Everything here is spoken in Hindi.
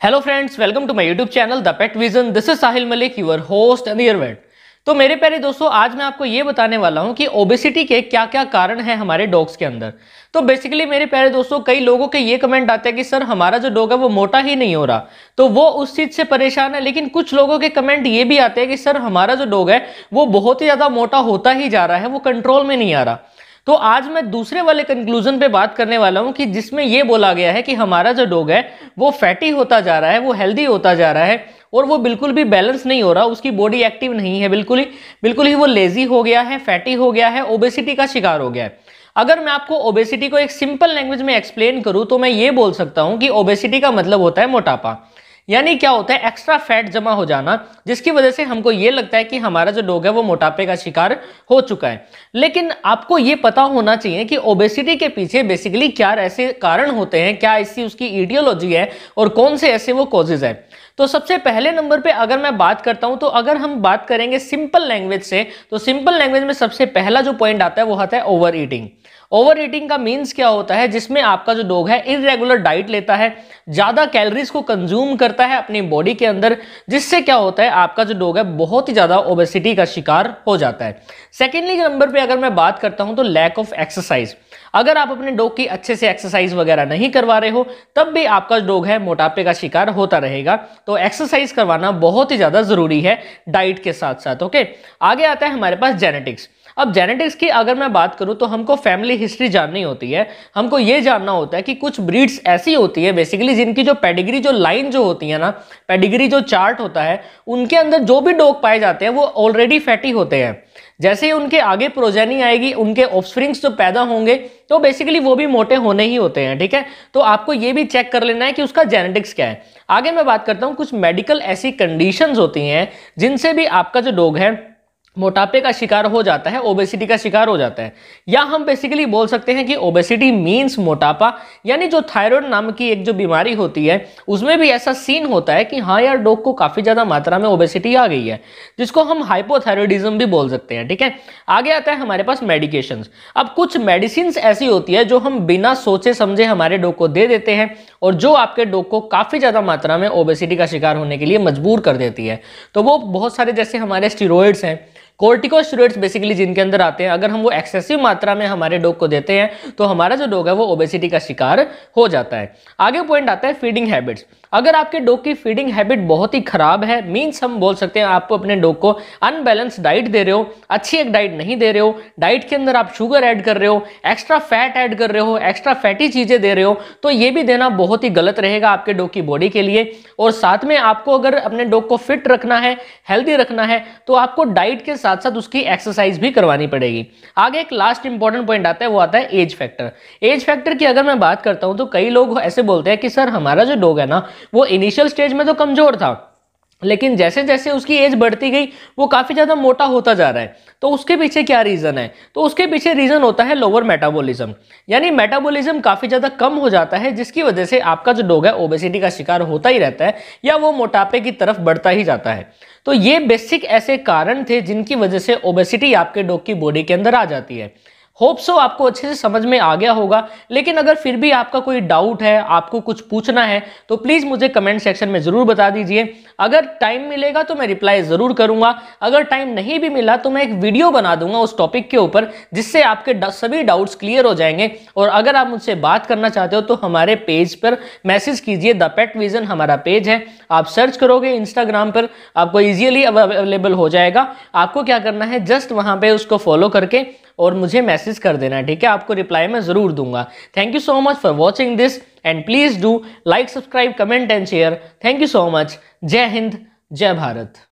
Hello friends, welcome to my YouTube channel the pet vision. This is Sahil Malik, your host and your vet. तो मेरे प्यारे दोस्तों, आज मैं आपको ये बताने वाला हूं कि ओबेसिटी के क्या क्या कारण हैं हमारे डॉग्स के अंदर। तो बेसिकली मेरे प्यारे दोस्तों, कई लोगों के ये कमेंट आते हैं कि सर हमारा जो डॉग है वो मोटा ही नहीं हो रहा, तो वो उस चीज से परेशान है। लेकिन कुछ लोगों के कमेंट ये भी आते हैं कि सर हमारा जो डॉग है वो बहुत ही ज्यादा मोटा होता ही जा रहा है, वो कंट्रोल में नहीं आ रहा। तो आज मैं दूसरे वाले कंक्लूजन पे बात करने वाला हूं कि जिसमें यह बोला गया है कि हमारा जो डॉग है वो फैटी होता जा रहा है, वो हेल्दी होता जा रहा है और वो बिल्कुल भी बैलेंस नहीं हो रहा, उसकी बॉडी एक्टिव नहीं है, बिल्कुल ही वो लेजी हो गया है, फैटी हो गया है, ओबेसिटी का शिकार हो गया है। अगर मैं आपको ओबेसिटी को एक सिंपल लैंग्वेज में एक्सप्लेन करूं तो मैं ये बोल सकता हूं कि ओबेसिटी का मतलब होता है मोटापा। यानी क्या होता है, एक्स्ट्रा फैट जमा हो जाना, जिसकी वजह से हमको ये लगता है कि हमारा जो डॉग है वो मोटापे का शिकार हो चुका है। लेकिन आपको ये पता होना चाहिए कि ओबेसिटी के पीछे बेसिकली क्या ऐसे कारण होते हैं, क्या ऐसी उसकी इडियोलॉजी है और कौन से ऐसे वो कॉजेज है। तो सबसे पहले नंबर पे अगर मैं बात करता हूं, तो अगर हम बात करेंगे सिंपल लैंग्वेज से, तो सिंपल लैंग्वेज में सबसे पहला जो पॉइंट आता है वो आता है ओवर ईटिंग। ओवर ईटिंग का मीन्स क्या होता है, जिसमें आपका जो डॉग है इरेगुलर डाइट लेता है, ज्यादा कैलोरीज को कंज्यूम करता है अपनी बॉडी के अंदर, जिससे क्या होता है आपका जो डॉग है बहुत ही ज्यादा ओबेसिटी का शिकार हो जाता है। सेकेंडली नंबर पे अगर मैं बात करता हूं तो लैक ऑफ एक्सरसाइज। अगर आप अपने डॉग की अच्छे से एक्सरसाइज वगैरह नहीं करवा रहे हो, तब भी आपका डॉग है मोटापे का शिकार होता रहेगा। तो एक्सरसाइज करवाना बहुत ही ज्यादा जरूरी है डाइट के साथ साथ। ओके, आगे आता है हमारे पास जेनेटिक्स। अब जेनेटिक्स की अगर मैं बात करूं तो हमको फैमिली हिस्ट्री जाननी होती है। हमको ये जानना होता है कि कुछ ब्रीड्स ऐसी होती है बेसिकली जिनकी जो पेडिग्री जो लाइन जो होती है ना, पेडिग्री जो चार्ट होता है, उनके अंदर जो भी डॉग पाए जाते हैं वो ऑलरेडी फैटी होते हैं। जैसे ही उनके आगे प्रोजेनी आएगी, उनके ऑफस्प्रिंग्स जो पैदा होंगे, तो बेसिकली वो भी मोटे होने ही होते हैं। ठीक है, तो आपको ये भी चेक कर लेना है कि उसका जेनेटिक्स क्या है। आगे मैं बात करता हूं, कुछ मेडिकल ऐसी कंडीशंस होती हैं जिनसे भी आपका जो डॉग है मोटापे का शिकार हो जाता है, ओबेसिटी का शिकार हो जाता है। या हम बेसिकली बोल सकते हैं कि ओबेसिटी मींस मोटापा। यानी जो थायराइड नाम की एक जो बीमारी होती है, उसमें भी ऐसा सीन होता है कि हाँ यार, डॉग को काफी ज्यादा मात्रा में ओबेसिटी आ गई है, जिसको हम हाइपोथायराइडिज्म भी बोल सकते हैं। ठीक है, आगे आता है हमारे पास मेडिकेशंस। अब कुछ मेडिसिन ऐसी होती है जो हम बिना सोचे समझे हमारे डॉग को दे देते हैं और जो आपके डॉग को काफी ज्यादा मात्रा में ओबेसिटी का शिकार होने के लिए मजबूर कर देती है। तो वो बहुत सारे, जैसे हमारे स्टेरॉइड्स हैं, कोर्टिकोस्टेरॉइड्स बेसिकली जिनके अंदर आते हैं, अगर हम वो एक्सेसिव मात्रा में हमारे डॉग को देते हैं तो हमारा जो डॉग है वो ओबेसिटी का शिकार हो जाता है। आगे पॉइंट आता है फीडिंग हैबिट्स। अगर आपके डॉग की फीडिंग हैबिट बहुत ही खराब है, मींस हम बोल सकते हैं आप अपने डॉग को अनबैलेंस डाइट दे रहे हो, अच्छी एक डाइट नहीं दे रहे हो, डाइट के अंदर आप शुगर ऐड कर रहे हो, एक्स्ट्रा फैट ऐड कर रहे हो, एक्स्ट्रा फैटी चीजें दे रहे हो, तो ये भी देना बहुत ही गलत रहेगा आपके डॉग की बॉडी के लिए। और साथ में आपको अगर अपने डॉग को फिट रखना है, हेल्दी रखना है, तो आपको डाइट के साथ साथ उसकी एक्सरसाइज भी करवानी पड़ेगी। आगे एक लास्ट इंपॉर्टेंट पॉइंट आता है, वो आता है एज फैक्टर। एज फैक्टर की अगर मैं बात करता हूं तो कई लोग ऐसे बोलते हैं कि सर हमारा जो डॉग है ना, वो इनिशियल स्टेज में तो कमजोर था, लेकिन जैसे जैसे उसकी एज बढ़ती गई वो काफी ज्यादा मोटा होता जा रहा है। तो उसके पीछे क्या रीजन है? तो उसके पीछे रीजन होता है लोअर मेटाबॉलिज्म। यानी मेटाबॉलिज्म काफी ज्यादा कम हो जाता है, जिसकी वजह से आपका जो डॉग है ओबेसिटी का शिकार होता ही रहता है या वो मोटापे की तरफ बढ़ता ही जाता है। तो ये बेसिक ऐसे कारण थे जिनकी वजह से ओबेसिटी आपके डॉग की बॉडी के अंदर आ जाती है। होप सो आपको अच्छे से समझ में आ गया होगा। लेकिन अगर फिर भी आपका कोई डाउट है, आपको कुछ पूछना है, तो प्लीज मुझे कमेंट सेक्शन में जरूर बता दीजिए। अगर टाइम मिलेगा तो मैं रिप्लाई जरूर करूंगा, अगर टाइम नहीं भी मिला तो मैं एक वीडियो बना दूंगा उस टॉपिक के ऊपर, जिससे आपके सभी डाउट्स क्लियर हो जाएंगे। और अगर आप मुझसे बात करना चाहते हो तो हमारे पेज पर मैसेज कीजिए, द पेट विजन हमारा पेज है, आप सर्च करोगे इंस्टाग्राम पर, आपको इजीली अवेलेबल हो जाएगा। आपको क्या करना है, जस्ट वहां पे उसको फॉलो करके और मुझे मैसेज कर देना है। ठीक है, आपको रिप्लाई मैं जरूर दूंगा। Thank you so much for watching this and please do like, subscribe, comment and share. Thank you so much. जय हिंद, जय भारत।